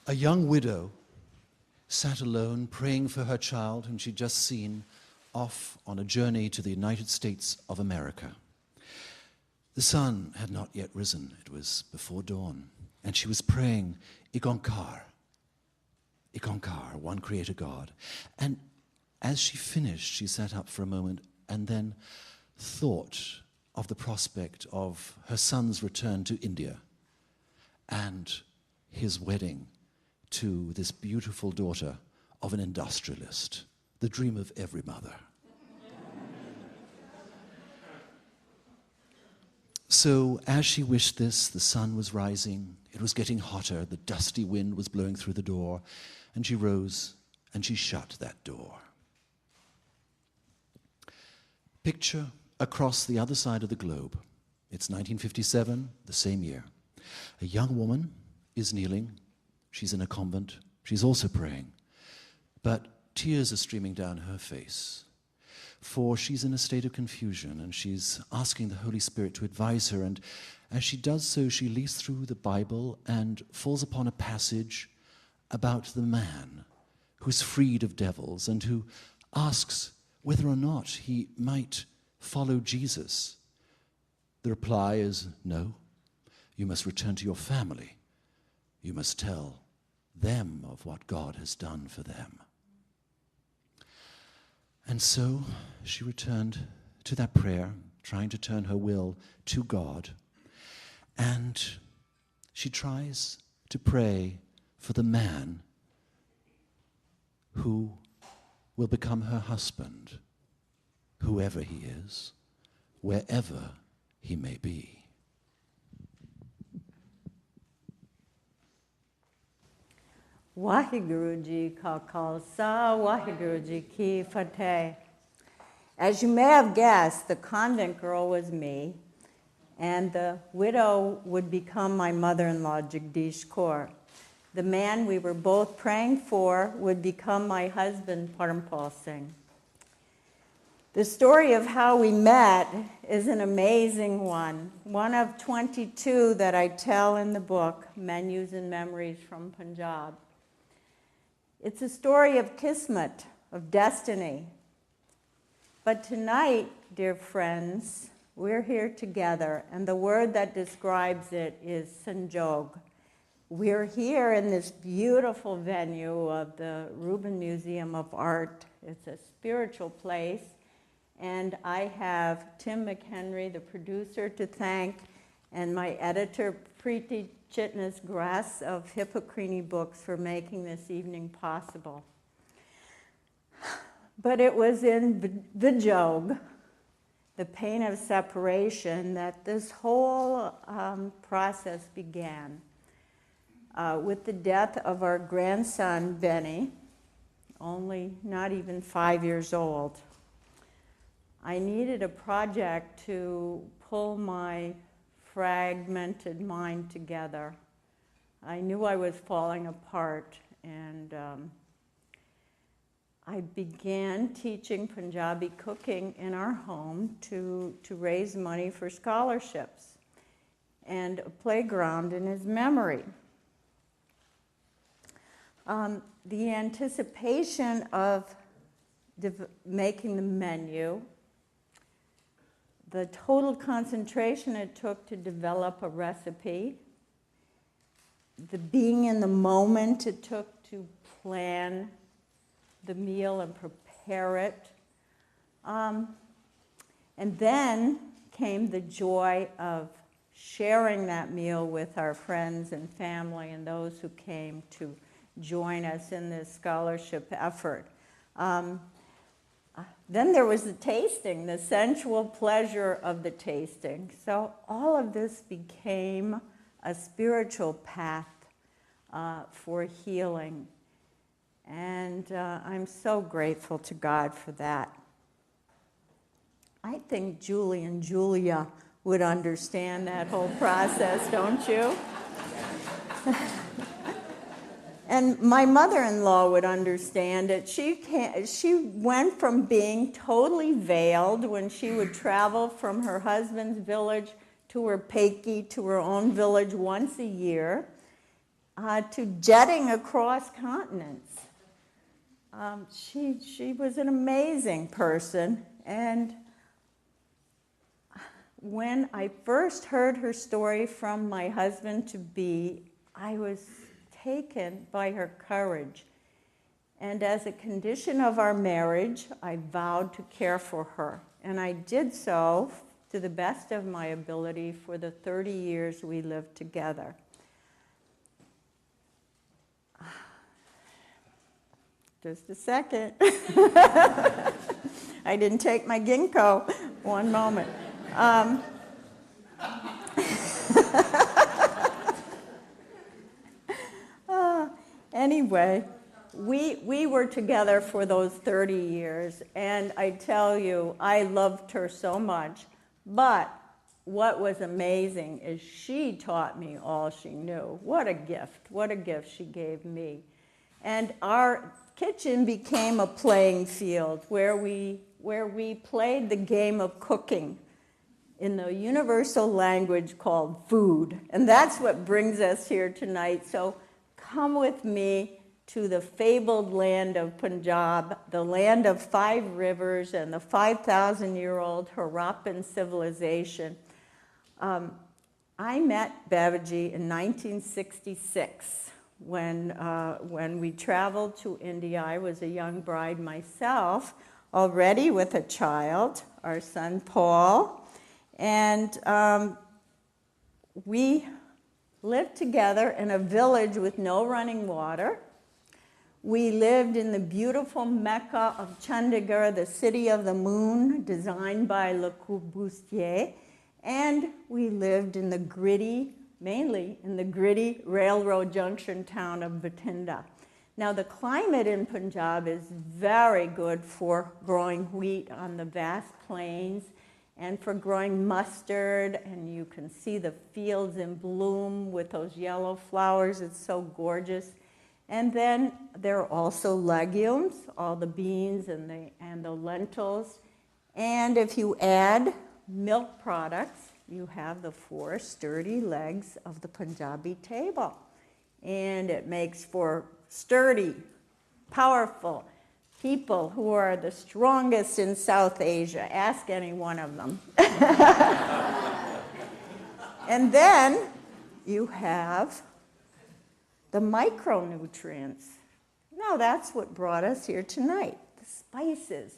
A young widow sat alone praying for her child whom she'd just seen off on a journey to the United States of America. The sun had not yet risen. It was before dawn. And she was praying, Ikonkar, Ikonkar, one creator God. And as she finished, she sat up for a moment and then thought of the prospect of her son's return to India and his wedding to this beautiful daughter of an industrialist, the dream of every mother. So as she wished this, the sun was rising, it was getting hotter, the dusty wind was blowing through the door, and she rose and she shut that door. Picture across the other side of the globe. It's 1957, the same year. A young woman is kneeling. She's in a convent. She's also praying. But tears are streaming down her face, for she's in a state of confusion, and she's asking the Holy Spirit to advise her. And as she does so, she leads through the Bible and falls upon a passage about the man who's freed of devils and who asks whether or not he might follow Jesus. The reply is no. You must return to your family. You must tell them of what God has done for them. And so she returned to that prayer, trying to turn her will to God. And she tries to pray for the man who will become her husband, whoever he is, wherever he may be. Waheguru Ji Ka Khalsa, Waheguru Ji Ki Fateh. As you may have guessed, the convent girl was me, and the widow would become my mother-in-law, Jagdish Kaur. The man we were both praying for would become my husband, Parampal Singh. The story of how we met is an amazing one of 22 that I tell in the book, Menus and Memories from Punjab. It's a story of kismet, of destiny. But tonight, dear friends, we're here together, and the word that describes it is sanjog. We're here in this beautiful venue of the Rubin Museum of Art. It's a spiritual place, and I have Tim McHenry, the producer, to thank, and my editor, Preeti Chitnis Grass of Hippocrene Books, for making this evening possible. But it was in Vijog, the pain of separation, that this whole process began. With the death of our grandson, Benny, only not even 5 years old. I needed a project to pull my fragmented mind together. I knew I was falling apart, and I began teaching Punjabi cooking in our home to raise money for scholarships and a playground in his memory. The anticipation of making the menu, the total concentration it took to develop a recipe, the being in the moment it took to plan the meal and prepare it. And then came the joy of sharing that meal with our friends and family and those who came to join us in this scholarship effort. Then there was the tasting, the sensual pleasure of the tasting. So all of this became a spiritual path for healing. And I'm so grateful to God for that. I think Julie and Julia would understand that whole process, don't you? And my mother-in-law would understand it. She went from being totally veiled when she would travel from her husband's village to her Peki, to her own village once a year. to jetting across continents. She was an amazing person, and when I first heard her story from my husband-to-be, I was taken by her courage. And as a condition of our marriage, I vowed to care for her. And I did so to the best of my ability for the 30 years we lived together. Just a second. I didn't take my ginkgo. One moment. Anyway, we were together for those 30 years, and I tell you, I loved her so much. But what was amazing is she taught me all she knew. What a gift she gave me. And our kitchen became a playing field where we played the game of cooking in the universal language called food. And that's what brings us here tonight. So come with me to the fabled land of Punjab, the land of 5 rivers and the 5,000-year-old Harappan civilization. I met Babaji in 1966 when we traveled to India. I was a young bride myself, already with a child, our son Paul. And we lived together in a village with no running water. We lived in the beautiful Mecca of Chandigarh, the city of the moon, designed by Le Corbusier. And we lived in the gritty, mainly in the gritty railroad junction town of Bathinda. Now, the climate in Punjab is very good for growing wheat on the vast plains and for growing mustard, and you can see the fields in bloom with those yellow flowers. It's so gorgeous. And then there are also legumes, all the beans and the lentils. And if you add milk products, you have the 4 sturdy legs of the Punjabi table. And it makes for sturdy, powerful people who are the strongest in South Asia. Ask any one of them. And then you have the micronutrients. Now that's what brought us here tonight, the spices.